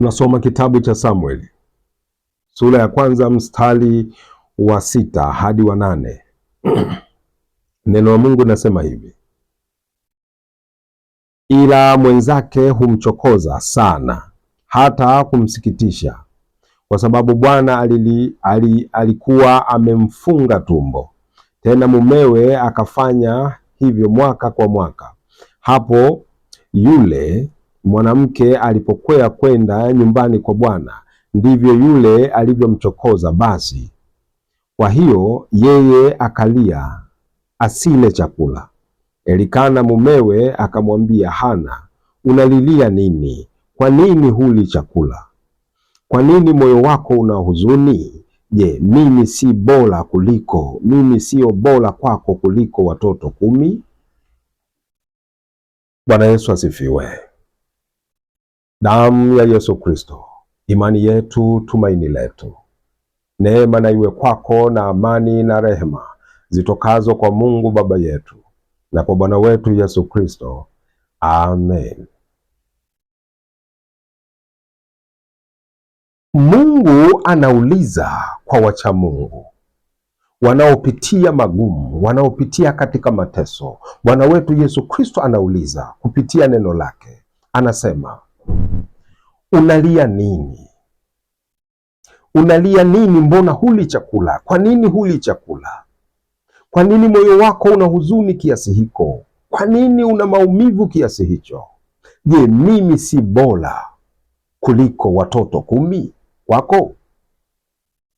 Tunasoma kitabu cha Samueli sura ya kwanza mstari wa 6 hadi wa 8. Neno la Mungu nasema hivi: ila mwenzake humchokoza sana hata kumsikitisha, kwa sababu Bwana alikuwa amemfunga tumbo. Tena mumewe akafanya hivyo mwaka kwa mwaka. Hapo yule mwanamke alipokwea kwenda nyumbani kwa Bwana, ndivyo yule alivyomchokoza. Basi kwa hiyo yeye akalia asile chakula. Elikana mumewe akamwambia Hana, unalilia nini? Kwa nini huli chakula? Kwa nini moyo wako una huzuni? Je, mimi sio bora kwako kuliko watoto 10? Bwana Yesu asifiwe. Damu ya Yesu Kristo, imani yetu, tumaini letu. Neema na iwe kwako na amani na rehema zitokazo kwa Mungu Baba yetu na kwa Bwana wetu Yesu Kristo. Amen. Mungu anauliza kwa wacha Mungu wanaopitia magumu, wanaopitia katika mateso. Bwana wetu Yesu Kristo anauliza kupitia neno lake, anasema, unalia nini? Unalia nini? Mbona huli chakula? Kwa nini huli chakula? Kwa nini moyo wako una huzuni kiasi hiko? Kwa nini una maumivu kiasi hicho? Je, mimi si bora kuliko watoto 10 wako?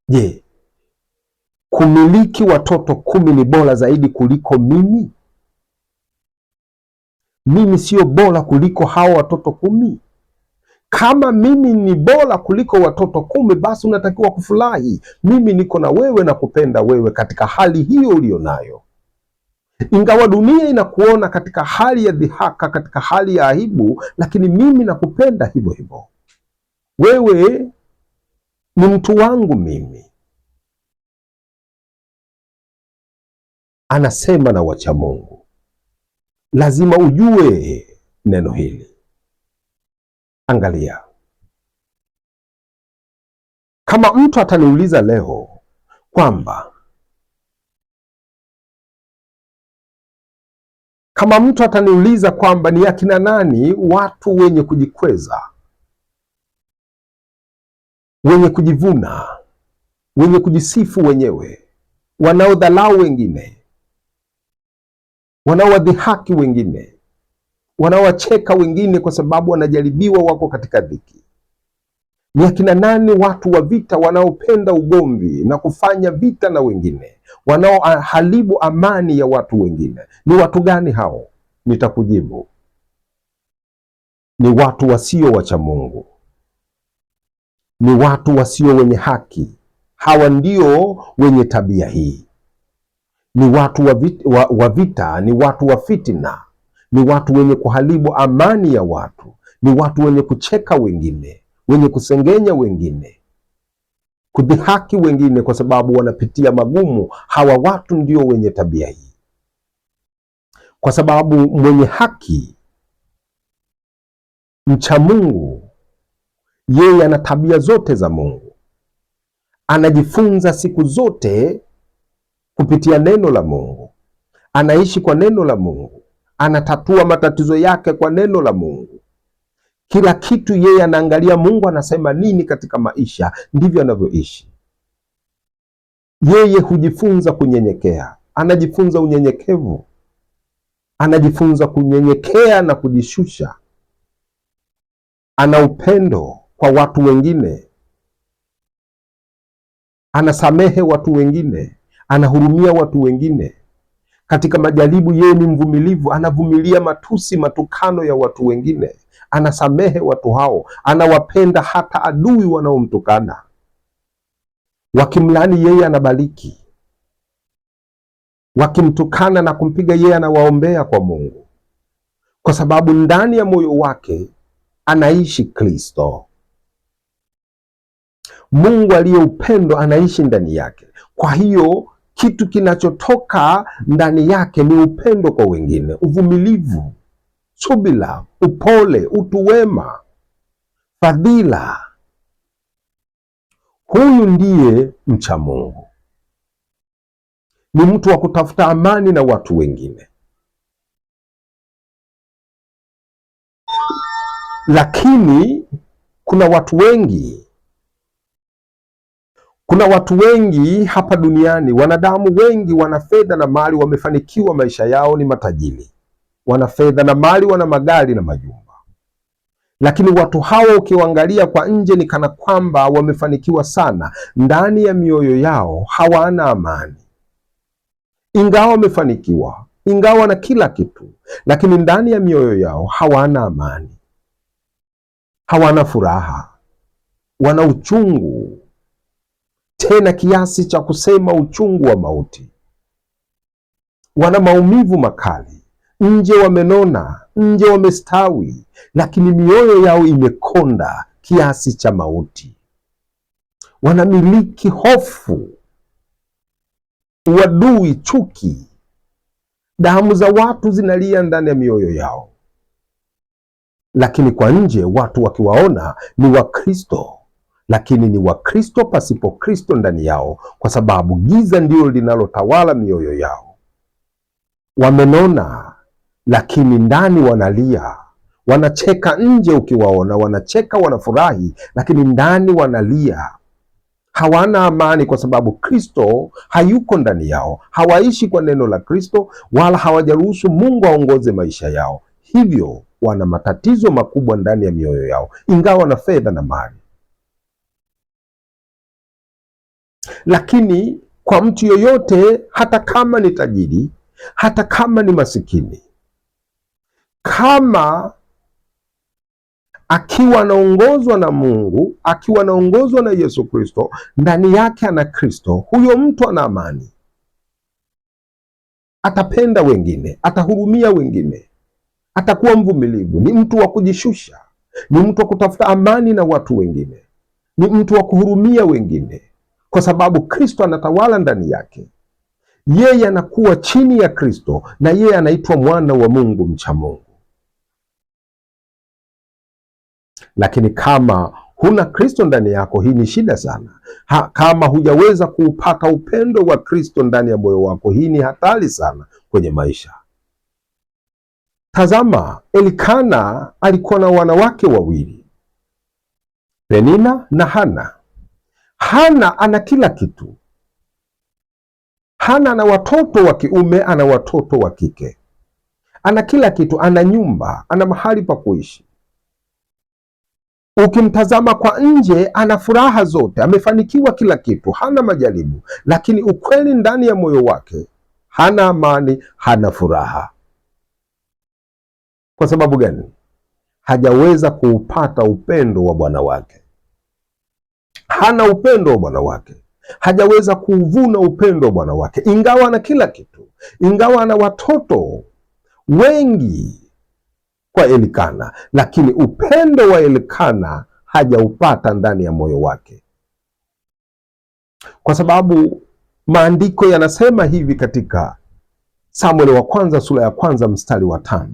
Je, kumiliki watoto 10 ni bora zaidi kuliko mimi? Mimi sio bora kuliko hao watoto 10? Kama mimi ni bora kuliko watoto 10, basi unatakiwa kufurahi. Mimi niko na wewe na kupenda wewe katika hali hiyo ulionayo. Ingawa dunia inakuona katika hali ya dhihaka, katika hali ya aibu, lakini mimi nakupenda hivyo hivyo. Wewe ni mtu wangu mimi. Anasema na wacha Mungu. Lazima ujue neno hili. Angalia, kama mtu ataniuliza leo kwamba ni akina nani watu wenye kujikweza, wenye kujivuna, wenye kujisifu wenyewe, wanaodhalau wengine, wanaowadhihaki wengine, wanaowacheka wengine kwa sababu wanajaribiwa, wako katika dhiki, ni akina nani watu wa vita, wanaopenda ugomvi na kufanya vita na wengine, wanaoharibu amani ya watu wengine? Ni watu gani hao? Nitakujibu, ni watu wasio wacha Mungu, ni watu wasio wenye haki. Hawa ndio wenye tabia hii. Ni watu wa vita, ni watu wa fitina, ni watu wenye kuharibu amani ya watu, ni watu wenye kucheka wengine, wenye kusengenya wengine, kudhihaki wengine kwa sababu wanapitia magumu. Hawa watu ndio wenye tabia hii, kwa sababu mwenye haki, mcha Mungu, yeye ana tabia zote za Mungu. Anajifunza siku zote kupitia neno la Mungu, anaishi kwa neno la Mungu, anatatua matatizo yake kwa neno la Mungu. Kila kitu yeye anaangalia Mungu anasema nini katika maisha, ndivyo anavyoishi. Yeye hujifunza kunyenyekea, anajifunza unyenyekevu, anajifunza kunyenyekea na kujishusha. Ana upendo kwa watu wengine, anasamehe watu wengine, anahurumia watu wengine. Katika majaribu yeye ni mvumilivu, anavumilia matusi, matukano ya watu wengine, anasamehe watu hao, anawapenda hata adui wanaomtukana. Wakimlani yeye anabariki, wakimtukana na kumpiga yeye anawaombea kwa Mungu, kwa sababu ndani ya moyo wake anaishi Kristo. Mungu aliye upendo anaishi ndani yake. Kwa hiyo kitu kinachotoka ndani yake ni upendo kwa wengine, uvumilivu, subira, upole, utu wema, fadhila. Huyu ndiye mcha Mungu, ni mtu wa kutafuta amani na watu wengine. Lakini kuna watu wengi hapa duniani, wanadamu wengi wana fedha na mali, wamefanikiwa, maisha yao ni matajiri, wana fedha na mali, wana magari na majumba. Lakini watu hawa ukiwaangalia kwa nje ni kana kwamba wamefanikiwa sana, ndani ya mioyo yao hawana amani. Ingawa wamefanikiwa, ingawa na kila kitu, lakini ndani ya mioyo yao hawana amani, hawana furaha, wana uchungu, tena kiasi cha kusema uchungu wa mauti. Wana maumivu makali, nje wamenona, nje wamestawi, lakini mioyo yao imekonda kiasi cha mauti. Wanamiliki hofu, uadui, chuki. Damu za watu zinalia ndani ya mioyo yao, lakini kwa nje watu wakiwaona ni Wakristo, lakini ni Wakristo pasipo Kristo ndani yao, kwa sababu giza ndilo linalotawala mioyo yao. Wamenona, lakini ndani wanalia. Wanacheka nje, ukiwaona wanacheka, wanafurahi, lakini ndani wanalia. Hawana amani kwa sababu Kristo hayuko ndani yao. Hawaishi kwa neno la Kristo, wala hawajaruhusu Mungu aongoze maisha yao. Hivyo wana matatizo makubwa ndani ya mioyo yao, ingawa na fedha na mali. Lakini kwa mtu yoyote, hata kama ni tajiri, hata kama ni masikini, kama akiwa anaongozwa na Mungu, akiwa anaongozwa na Yesu Kristo, ndani yake ana Kristo, huyo mtu ana amani. Atapenda wengine, atahurumia wengine, atakuwa mvumilivu, ni mtu wa kujishusha, ni mtu wa kutafuta amani na watu wengine, ni mtu wa kuhurumia wengine, kwa sababu Kristo anatawala ndani yake. Yeye anakuwa chini ya Kristo na yeye anaitwa mwana wa Mungu, mcha Mungu. Lakini kama huna Kristo ndani yako, hii ni shida sana. Kama hujaweza kuupata upendo wa Kristo ndani ya moyo wako, hii ni hatari sana kwenye maisha. Tazama, Elikana alikuwa na wanawake wawili, Penina na Hana. Hana ana kila kitu. Hana ana watoto wa kiume, ana watoto wa kike, ana kila kitu, ana nyumba, ana mahali pa kuishi. Ukimtazama kwa nje ana furaha zote, amefanikiwa kila kitu, hana majaribu, lakini ukweli ndani ya moyo wake hana amani, hana furaha. Kwa sababu gani? Hajaweza kuupata upendo wa Bwana wake. Hana upendo wa Bwana wake, hajaweza kuuvuna upendo wa Bwana wake. Ingawa ana kila kitu, ingawa ana watoto wengi kwa Elikana, lakini upendo wa Elikana hajaupata ndani ya moyo wake, kwa sababu maandiko yanasema hivi katika Samueli wa kwanza sura ya kwanza mstari wa 5.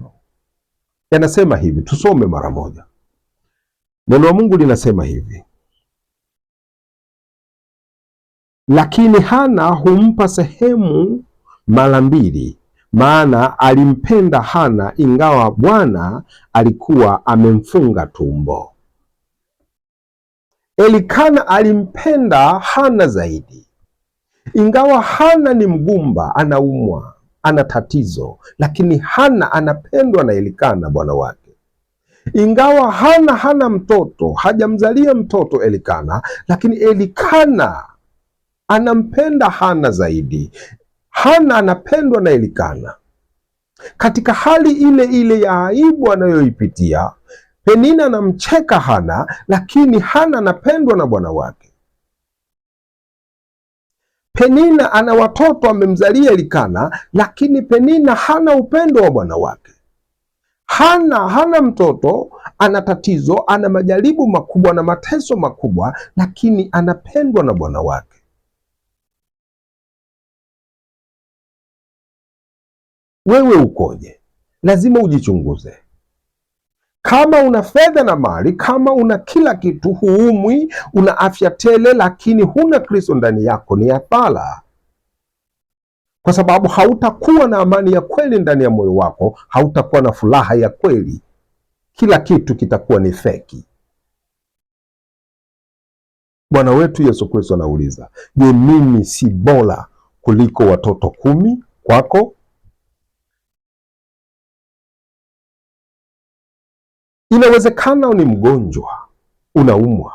Yanasema hivi, tusome mara moja. Neno la Mungu linasema hivi: lakini Hana humpa sehemu mara mbili, maana alimpenda Hana ingawa Bwana alikuwa amemfunga tumbo. Elikana alimpenda Hana zaidi, ingawa Hana ni mgumba, anaumwa, ana tatizo, lakini Hana anapendwa na Elikana bwana wake. Ingawa Hana hana mtoto, hajamzalia mtoto Elikana, lakini Elikana anampenda Hana zaidi. Hana anapendwa na Elikana. Katika hali ile ile ya aibu anayoipitia, Penina anamcheka Hana, lakini Hana anapendwa na bwana wake. Penina ana watoto amemzalia Elikana, lakini Penina hana upendo wa bwana wake. Hana mtoto, ana tatizo, ana majaribu makubwa na mateso makubwa, lakini anapendwa na bwana wake. Wewe ukoje? Lazima ujichunguze. Kama una fedha na mali, kama una kila kitu, huumwi, una afya tele, lakini huna Kristo ndani yako, ni hasara, kwa sababu hautakuwa na amani ya kweli ndani ya moyo wako, hautakuwa na furaha ya kweli. Kila kitu kitakuwa ni feki. Bwana wetu Yesu Kristo anauliza, je, mimi si bora kuliko watoto 10 kwako? Inawezekana ni mgonjwa, unaumwa,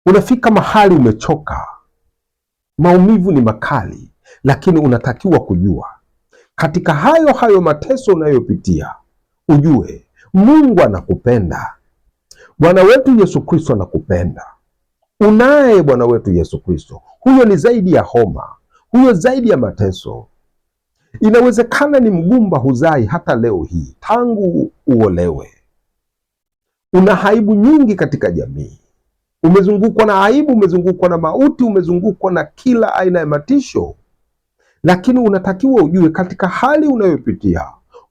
unafika mahali umechoka, maumivu ni makali, lakini unatakiwa kujua katika hayo mateso unayopitia, ujue Mungu anakupenda. Bwana wetu Yesu Kristo anakupenda. Unaye Bwana wetu Yesu Kristo. Huyo ni zaidi ya homa, huyo zaidi ya mateso. Inawezekana ni mgumba, huzai hata leo hii tangu uolewe. Una aibu nyingi katika jamii, umezungukwa na aibu, umezungukwa na mauti, umezungukwa na kila aina ya matisho, lakini unatakiwa ujue katika hali unayopitia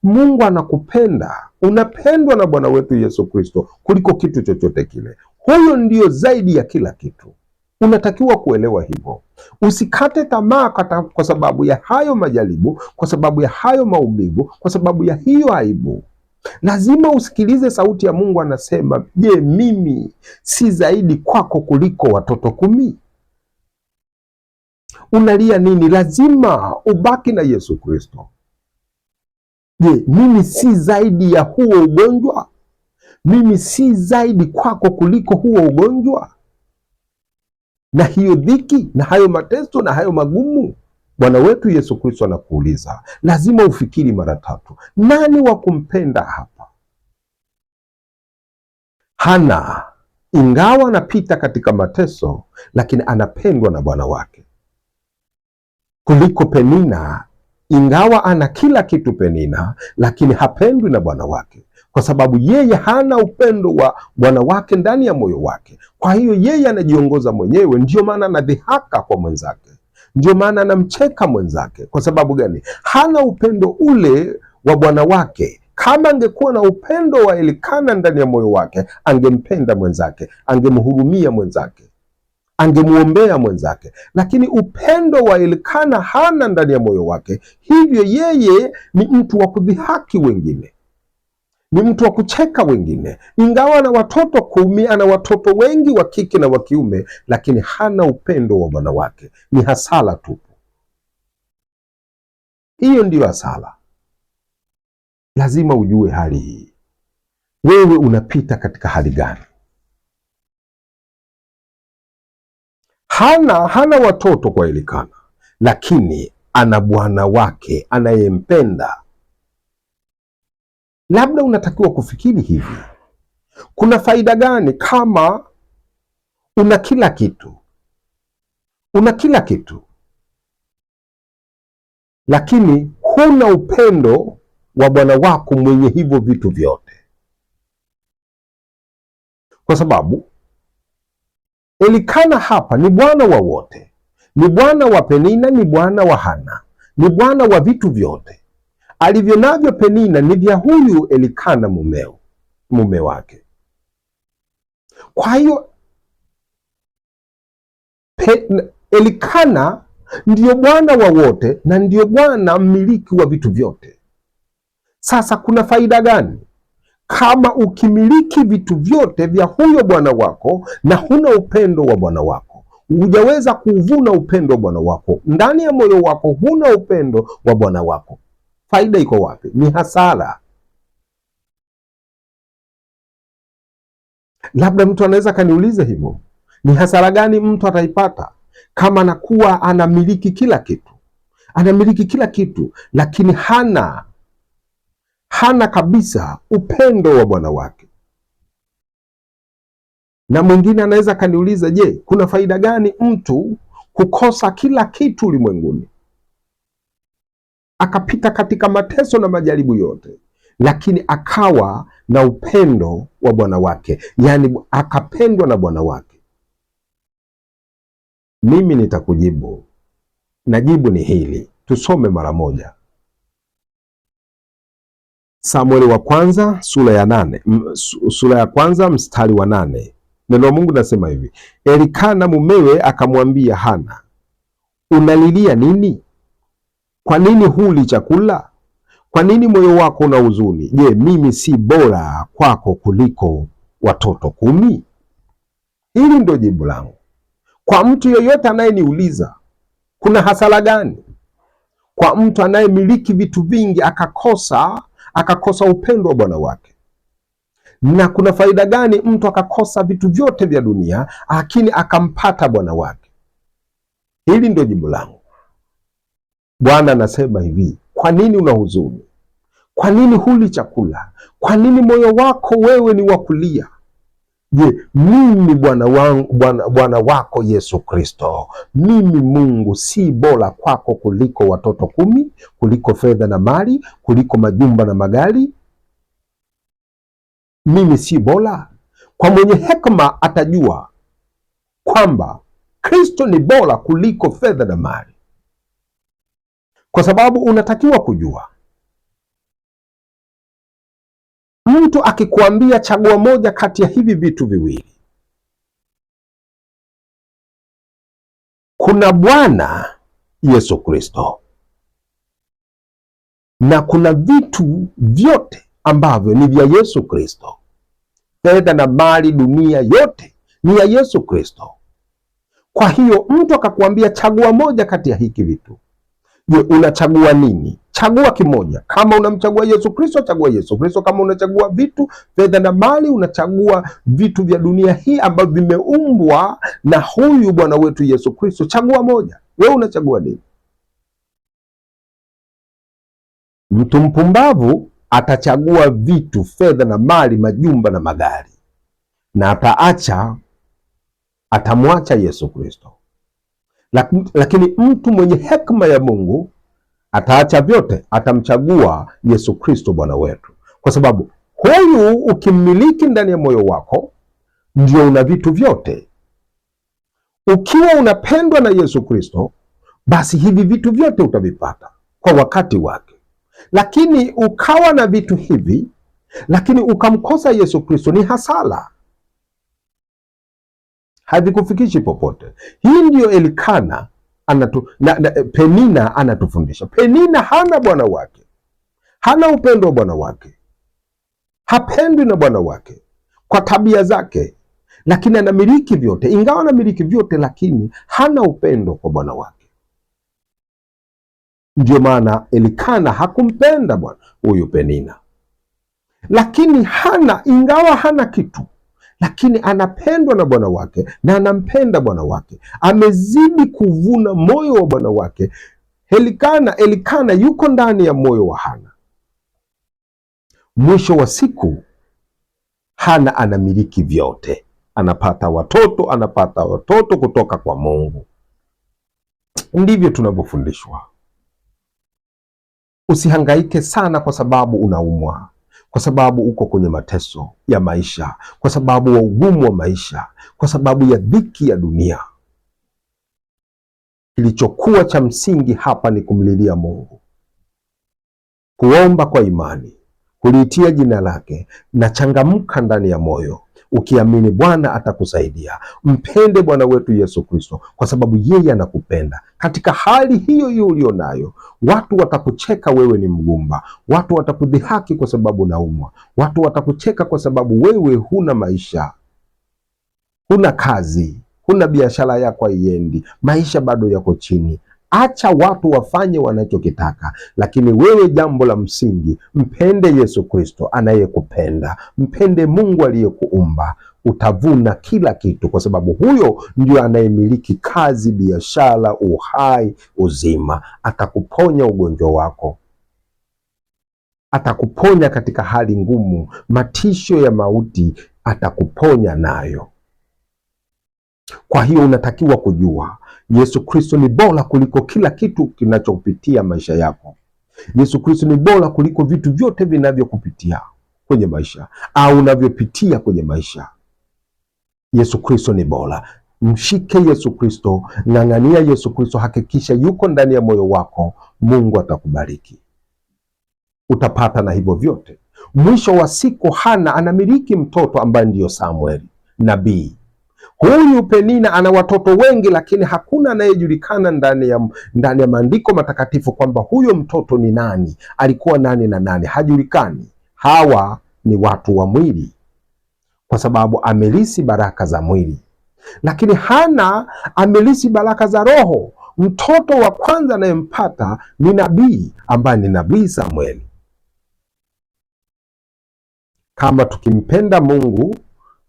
Mungu anakupenda. Unapendwa na Bwana wetu Yesu Kristo kuliko kitu chochote kile. Huyo ndio zaidi ya kila kitu. Unatakiwa kuelewa hivyo. Usikate tamaa kwa sababu ya hayo majaribu, kwa sababu ya hayo maumivu, kwa sababu ya hiyo aibu. Lazima usikilize sauti ya Mungu, anasema, je, mimi si zaidi kwako kuliko watoto 10? Unalia nini? Lazima ubaki na Yesu Kristo. Je, mimi si zaidi ya huo ugonjwa? Mimi si zaidi kwako kuliko huo ugonjwa na hiyo dhiki na hayo mateso na hayo magumu? Bwana wetu Yesu Kristo anakuuliza, lazima ufikiri mara 3. Nani wa kumpenda hapa? Hana, ingawa anapita katika mateso, lakini anapendwa na Bwana wake. Kuliko Penina, ingawa ana kila kitu Penina, lakini hapendwi na Bwana wake, kwa sababu yeye hana upendo wa Bwana wake ndani ya moyo wake. Kwa hiyo yeye anajiongoza mwenyewe. Ndio maana anadhihaka kwa mwenzake, ndio maana anamcheka mwenzake. Kwa sababu gani? Hana upendo ule wa Bwana wake. Kama angekuwa na upendo wa Elikana ndani ya moyo wake, angempenda mwenzake, angemhurumia mwenzake, angemuombea mwenzake, lakini upendo wa Elikana hana ndani ya moyo wake. Hivyo yeye ni mtu wa kudhihaki wengine, ni mtu wa kucheka wengine. Ingawa ana watoto 10, ana watoto wengi wa kike na wa kiume, lakini hana upendo wa Bwana wake. Ni hasara tupu. Hiyo ndiyo hasara. Lazima ujue hali hii. Wewe unapita katika hali gani? Hana watoto kwa Elikana, lakini ana Bwana wake anayempenda. Labda unatakiwa kufikiri hivi, kuna faida gani kama una kila kitu, lakini huna upendo wa Bwana wako mwenye hivyo vitu vyote? Kwa sababu Elikana hapa ni bwana wa wote, ni bwana wa Penina, ni bwana wa Hana, ni bwana wa vitu vyote. Alivyo navyo Penina ni vya huyu Elikana mume wake. Kwa hiyo Elikana ndiyo bwana wa wote na ndiyo bwana mmiliki wa vitu vyote. Sasa kuna faida gani kama ukimiliki vitu vyote vya huyo bwana wako na huna upendo wa bwana wako? Hujaweza kuvuna upendo wa bwana wako ndani ya moyo wako, huna upendo wa bwana wako. Faida iko wapi? Ni hasara. Labda mtu anaweza kaniuliza hivyo, ni hasara gani mtu ataipata kama anakuwa anamiliki kila kitu, lakini hana kabisa upendo wa bwana wake? Na mwingine anaweza kaniuliza, je, kuna faida gani mtu kukosa kila kitu ulimwenguni, akapita katika mateso na majaribu yote, lakini akawa na upendo wa bwana wake, yaani akapendwa na bwana wake? Mimi nitakujibu, na jibu ni hili. Tusome mara moja. Samueli wa kwanza sura ya 8, sura ya kwanza mstari wa 8. Neno la Mungu nasema hivi: Elikana mumewe akamwambia Hana, unalilia nini? Kwa nini huli chakula? Kwa nini moyo wako una huzuni? Je, mimi si bora kwako kuliko watoto 10? Hili ndio jibu langu kwa mtu yeyote anayeniuliza kuna hasara gani kwa mtu anayemiliki vitu vingi akakosa upendo wa Bwana wake, na kuna faida gani mtu akakosa vitu vyote vya dunia lakini akampata Bwana wake? Hili ndio jibu langu. Bwana anasema hivi: kwa nini una huzuni? Kwa nini huli chakula? Kwa nini moyo wako wewe ni wa kulia? Je, mimi Bwana wako Yesu Kristo, mimi Mungu si bora kwako kuliko watoto 10, kuliko fedha na mali, kuliko majumba na magari? Mimi si bora? Kwa mwenye hekima atajua kwamba Kristo ni bora kuliko fedha na mali, kwa sababu unatakiwa kujua, mtu akikwambia chagua moja kati ya hivi vitu viwili, kuna Bwana Yesu Kristo na kuna vitu vyote ambavyo ni vya Yesu Kristo. Fedha na mali, dunia yote ni ya Yesu Kristo. Kwa hiyo mtu akakwambia chagua moja kati ya hiki vitu, je, unachagua nini? Chagua kimoja. Kama unamchagua Yesu Kristo, chagua Yesu Kristo. Kama unachagua vitu, fedha na mali, unachagua vitu vya dunia hii ambavyo vimeumbwa na huyu Bwana wetu Yesu Kristo, chagua moja. Wewe unachagua nini? Mtu mpumbavu atachagua vitu, fedha na mali, majumba na magari, na atamwacha Yesu Kristo. Lakini mtu mwenye hekima ya Mungu ataacha vyote, atamchagua Yesu Kristo Bwana wetu, kwa sababu huyu ukimmiliki ndani ya moyo wako ndio una vitu vyote. Ukiwa unapendwa na Yesu Kristo, basi hivi vitu vyote utavipata kwa wakati wake. Lakini ukawa na vitu hivi lakini ukamkosa Yesu Kristo, ni hasara, havikufikishi popote. Hii ndiyo Elikana Penina anatufundisha. Penina hana bwana wake, hana upendo wa bwana wake, hapendwi na bwana wake kwa tabia zake, lakini anamiliki vyote. Ingawa anamiliki vyote, lakini hana upendo kwa bwana wake. Ndio maana Elikana hakumpenda bwana huyu Penina. Lakini ingawa hana kitu, lakini anapendwa na bwana wake na anampenda bwana wake, amezidi kuvuna moyo wa bwana wake. Elikana yuko ndani ya moyo wa Hana. Mwisho wa siku Hana anamiliki vyote, anapata watoto kutoka kwa Mungu. Ndivyo tunavyofundishwa. Usihangaike sana kwa sababu unaumwa, kwa sababu uko kwenye mateso ya maisha, kwa sababu wa ugumu wa maisha, kwa sababu ya dhiki ya dunia. Kilichokuwa cha msingi hapa ni kumlilia Mungu, kuomba kwa imani, kuliitia jina lake na changamka ndani ya moyo, ukiamini Bwana atakusaidia. Mpende Bwana wetu Yesu Kristo kwa sababu yeye anakupenda. Katika hali hiyo hiyo ulionayo, watu watakucheka wewe ni mgumba, watu watakudhihaki kwa sababu unaumwa, watu watakucheka kwa sababu wewe huna maisha, huna kazi, huna biashara yako haiendi, maisha bado yako chini. Acha watu wafanye wanachokitaka, lakini wewe, jambo la msingi, mpende Yesu Kristo anayekupenda, mpende Mungu aliyekuumba. Utavuna kila kitu, kwa sababu huyo ndio anayemiliki kazi, biashara, uhai, uzima. Atakuponya ugonjwa wako, atakuponya katika hali ngumu, matisho ya mauti atakuponya nayo. Kwa hiyo unatakiwa kujua Yesu Kristo ni bora kuliko kila kitu kinachokupitia maisha yako. Yesu Kristo ni bora kuliko vitu vyote vinavyokupitia kwenye maisha au unavyopitia kwenye maisha. Yesu Kristo ni bora. Mshike Yesu Kristo, ng'ang'ania Yesu Kristo, hakikisha yuko ndani ya moyo wako. Mungu atakubariki. utapata na hivyo vyote. Mwisho wa siku Hana anamiliki mtoto ambaye ndiyo Samueli nabii. Huyu Penina ana watoto wengi, lakini hakuna anayejulikana ndani ya maandiko matakatifu kwamba huyo mtoto ni nani, alikuwa nani na nani, hajulikani. Hawa ni watu wa mwili, kwa sababu amelisi baraka za mwili, lakini Hana amelisi baraka za roho. Mtoto wa kwanza anayempata ni nabii ambaye ni nabii Samueli. Kama tukimpenda Mungu,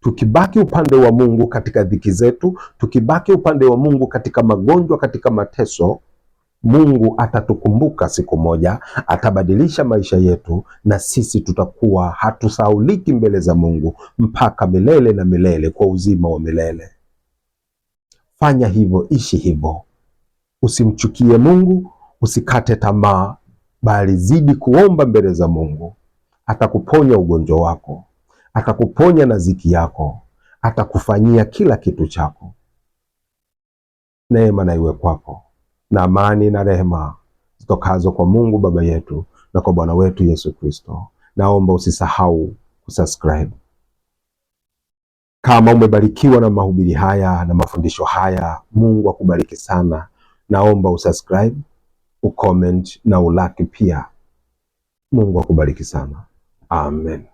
tukibaki upande wa Mungu katika dhiki zetu, tukibaki upande wa Mungu katika magonjwa, katika mateso, Mungu atatukumbuka siku moja, atabadilisha maisha yetu, na sisi tutakuwa hatusauliki mbele za Mungu mpaka milele na milele, kwa uzima wa milele. Fanya hivyo, ishi hivyo. Usimchukie Mungu, usikate tamaa, bali zidi kuomba mbele za Mungu. Atakuponya ugonjwa wako, atakuponya na dhiki yako, atakufanyia kila kitu chako. Neema na iwe kwako, na amani na rehema zitokazo kwa Mungu Baba yetu na kwa Bwana wetu Yesu Kristo. Naomba usisahau kusubscribe. Kama umebarikiwa na mahubiri haya na mafundisho haya, Mungu akubariki sana. Naomba usubscribe, ucomment na ulaki pia. Mungu akubariki sana. Amen.